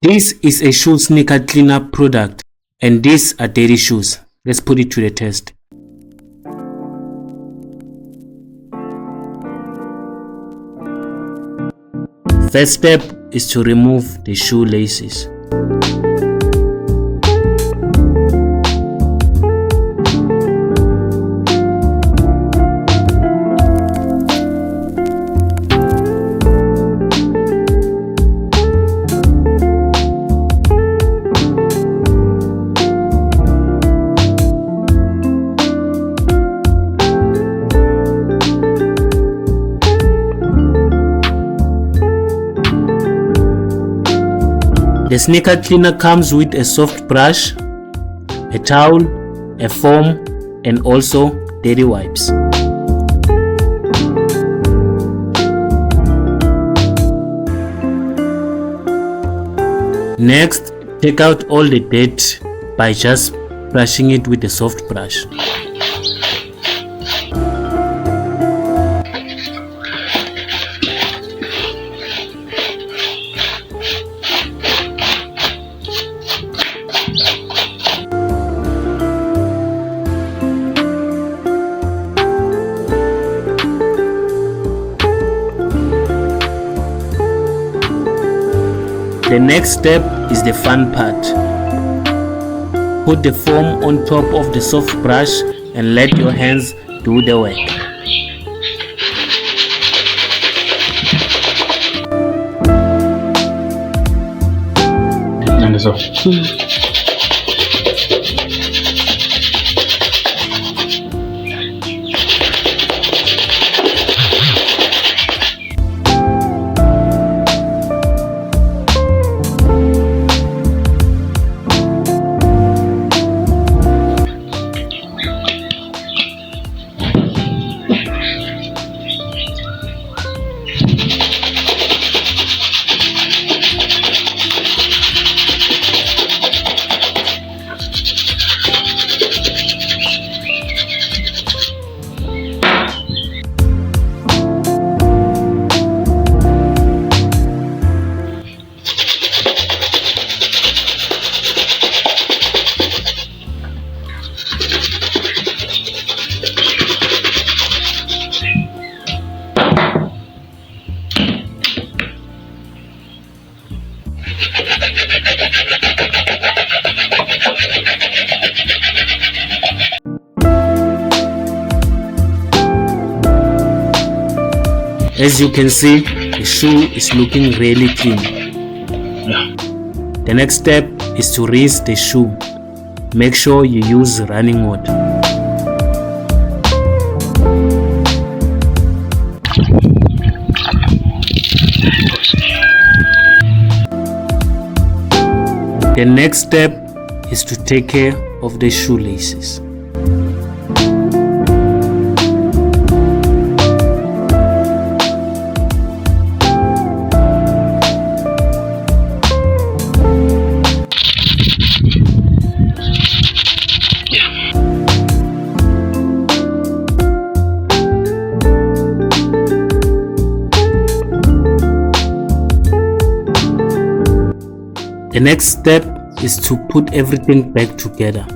This is a shoe sneaker cleanup product, and these are dirty shoes. Let's put it to the test. First step is to remove the shoelaces. The sneaker cleaner comes with a soft brush, a towel, a foam, and also dirty wipes. Next, take out all the dirt by just brushing it with a soft brush. The next step is the fun part. Put the foam on top of the soft brush and let your hands do the work. And it's off. As you can see, the shoe is looking really clean. The next step is to rinse the shoe. Make sure you use running water. The next step is to take care of the shoelaces. The next step is to put everything back together.